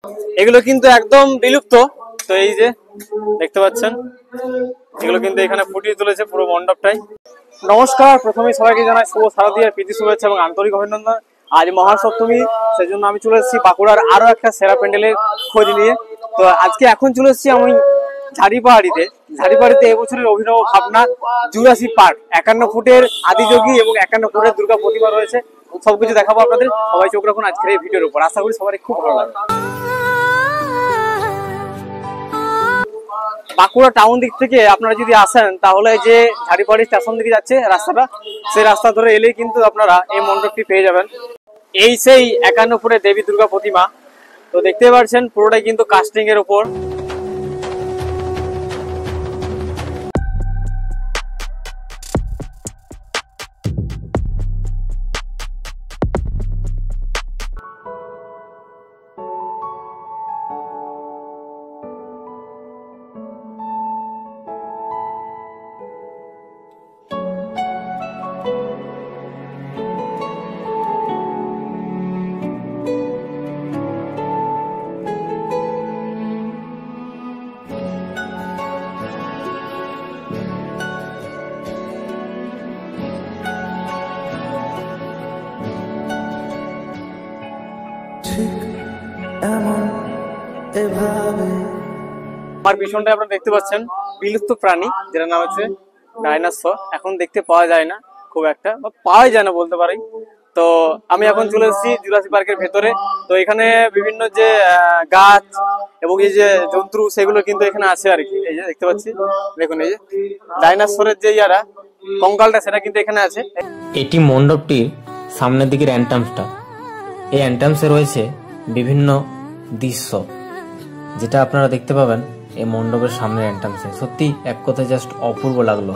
এগুলো কিন্তু একদম বিলুপ্ত। তো এই যে দেখতে পাচ্ছেন, এগুলো কিন্তু এখানে ফুটিয়ে তুলেছে পুরো মণ্ডপটাই। নমস্কার, প্রথমেই সবাইকে জানাই শুভ শারদীয়ার প্রীতি শুভেচ্ছা এবং আন্তরিক অভিনন্দন। আজ মহাসপ্তমী, সেই জন্য আমি চলে এসেছি বাঁকুড়ার আরো একটা সেরা প্যান্ডেলের খোঁজ নিয়ে। তো আজকে এখন চলে এসেছি আমি ঝাড়িপাহাড়িতে। এবছরের অভিনব ভাবনা জুরাসিক পার্ক। 51 ফুটের আদিযোগী এবং 51 ফুটের দুর্গা প্রতিমা রয়েছে। সবকিছু দেখাবো আপনাদের, সবাই চোখ রাখুন আজকের এই ভিডিওর উপর। আশা করি সবারই খুব ভালো লাগবে। বাঁকুড়া টাউন দিক থেকে আপনারা যদি আসেন তাহলে যে ঝাড়িপাহাড়ি স্টেশন দিকে যাচ্ছে রাস্তাটা, সেই রাস্তা ধরে এলেই কিন্তু আপনারা এই মণ্ডপটি পেয়ে যাবেন। এই সেই 51 ফুটের দেবী দুর্গা প্রতিমা। তো দেখতে পাচ্ছেন পুরোটাই কিন্তু কাস্টিং এর উপর। আমার পিছনটা আপনারা দেখতে পাচ্ছেন বিলুপ্ত প্রাণী, যেটা নাম হচ্ছে ডাইনোসর। এখন দেখতে পাওয়া যায় না খুব একটা, বা পাওয়া যায় না বলতে পারি। তো আমি এখন চলে এসেছি জুরাসিক পার্কের ভেতরে। তো এখানে বিভিন্ন যে গাছ এবং এই যে জন্তু সেগুলো কিন্তু এখানে আছে আর কি। এই যে দেখতে পাচ্ছি, দেখুন এই যে ডাইনোসরের যে কঙ্কালটা, সেটা কিন্তু এখানে আছে। এটি মণ্ডপটির সামনের দিকের এন্ট্রান্সটা। এই এন্ট্রান্সে রয়েছে বিভিন্ন দৃশ্য, যেটা আপনারা দেখতে পাবেন এই মণ্ডপের সামনের এন্ট্রান্সে। সত্যি এক কথায় জাস্ট অপূর্ব লাগলো।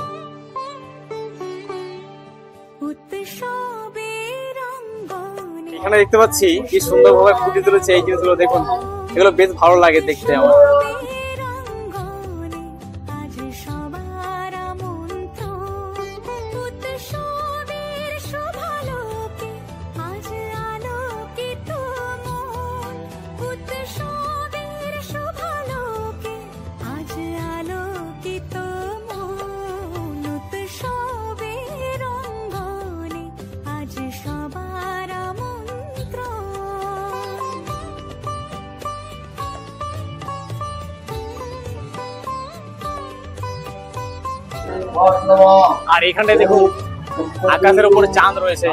এখানে দেখতে পাচ্ছি কি সুন্দরভাবে ফুটিয়ে তুলেছে এই জিনিসগুলো, দেখুন এগুলো বেশ ভালো লাগে দেখতে আমার। আর এখানটায় দেখুন আকাশের উপরে চাঁদ রয়েছে।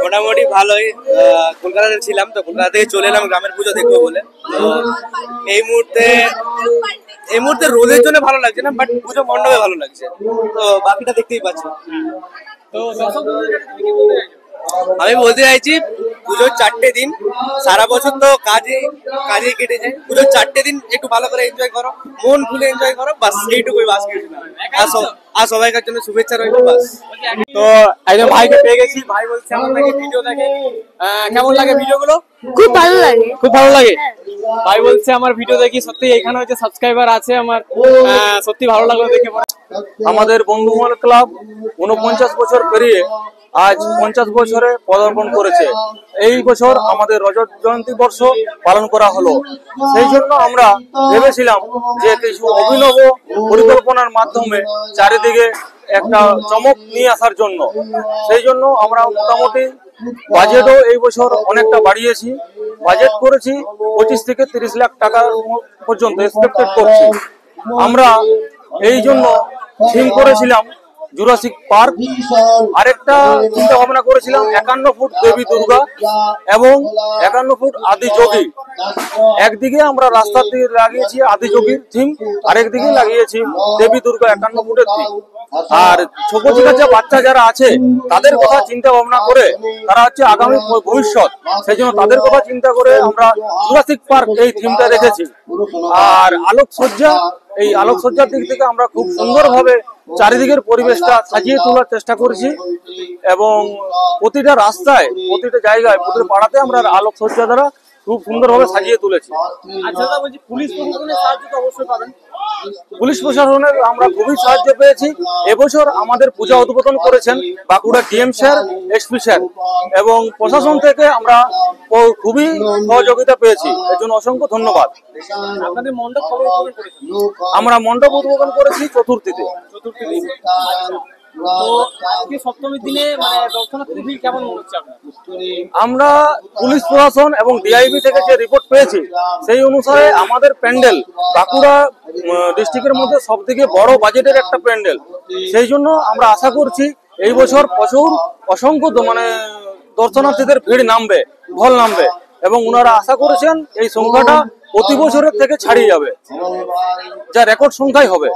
মোটামুটি ভালোই। কলকাতাতে ছিলাম, তো কলকাতা থেকে চলে এলাম গ্রামের পুজো দেখবো বলে। তো এই মুহূর্তে রোদের জন্য ভালো লাগছে না, বাট পুজো মণ্ডপে ভালো লাগছে। তো বাকিটা দেখতেই পাচ্ছি। আমি বলতে চাইছি পুজোর 4টে দিন, সারা বছর তো কাজে কেটে যায়। পুজোর 4টে দিন একটু ভালো করে এনজয় করো, মন খুলে এনজয় করো, বাস এইটুকুই। বাস আর সবাইকার জন্য শুভেচ্ছা রইল, বাস। তো একজন ভাইকে পেয়ে গেছি, ভাই বলছে আমার নাকি ভিডিও দেখে। কেমন লাগে ভিডিওগুলো? খুব ভালো লাগে। খুব ভালো লাগে। ভাই বলছে আমার ভিডিও দেখি, সত্যি এখানে হচ্ছে সাবস্ক্রাইবার আছে আমার, সত্যি ভালো লাগলো দেখে। আমাদের বন্ধুমহল ক্লাব 49 বছর পেরিয়ে আজ 50 বছরে পদার্পণ করেছে। এই বছর আমাদের রজত জয়ন্তী বর্ষ পালন করা হলো। সেই জন্য আমরা ভেবেছিলাম যে কিছু অভিনব পরিকল্পনার মাধ্যমে চারিদিকে একটা চমক নিয়ে আসার জন্য। সেই জন্য আমরা মোটামুটি বাজেটও এই বছর অনেকটা বাড়িয়েছি। বাজেট করেছি 25 থেকে 30 লাখ টাকা পর্যন্ত এক্সপেক্টেড করছি। আমরা এই জন্য থিম করেছিলাম জুরাসিক পার্ক। আরেকটা চিন্তা ভাবনা করেছিলাম 51 ফুট দেবী দুর্গা এবং 51 ফুট আদিযোগী। একদিকে আমরা রাস্তার দিকে লাগিয়েছি আদিযোগীর থিম, আরেকদিকে লাগিয়েছি দেবী দুর্গা 51 ফুটের থিম। আর ছোট যে বাচ্চা যারা আছে তাদের কথা চিন্তা ভাবনা করে, তারা হচ্ছে আগামী ভবিষ্যৎ, সেই জন্য তাদের কথা চিন্তা করে আমরা জুরাসিক পার্ক এই থিমটা রেখেছি। আর আলোকসজ্জা, এই আলোকসজ্জার দিক থেকে আমরা খুব সুন্দরভাবে চারিদিকের পরিবেশটা সাজিয়ে তোলার চেষ্টা করেছি এবং প্রতিটা রাস্তায়, প্রতিটা জায়গায়, প্রতিটা পাড়াতে আমরা আলোকসজ্জা দ্বারা খুব সুন্দরভাবে সাজিয়ে তুলেছি। আচ্ছা দাদা, বলছি পুলিশ প্রশাসনের সাহায্য তো অবশ্যই পাবেন। পুলিশ প্রশাসনের আমরা খুবই সাহায্য পেয়েছি। এবছর আমাদের পূজা উদ্বোধন করেছেন Bankura DM sir, SP sir, এবং প্রশাসন থেকে আমরা খুবই সহযোগিতা পেয়েছি, এর জন্য অসংখ্য ধন্যবাদ। আপনাদের মণ্ডপ কবে উদ্বোধন করেছেন? আমরা মণ্ডপ উদ্বোধন করেছি চতুর্থীতে। তো আজকে সপ্তমীর দিনে মানে দর্শনার্থীদের ভিড় কেমন মনে হচ্ছে আপনার? আমরা পুলিশ প্রশাসন এবং ডিআইবি থেকে যে রিপোর্ট পেয়েছি সেই অনুসারে আমাদের প্যান্ডেল বাঁকুড়া ডিস্ট্রিক্টের মধ্যে সব থেকে বড় বাজেটের একটা প্যান্ডেল, সেই জন্য আমরা আশা করছি এই বছর প্রচুর অসংখ্য মানে দর্শনার্থীদের ভিড় নামবে, ঢল নামবে, এবং ওনারা আশা করেছেন এই সংখ্যাটা প্রতি বছরের থেকে ছাড়িয়ে যাবে, যা রেকর্ড সংখ্যাই হবে।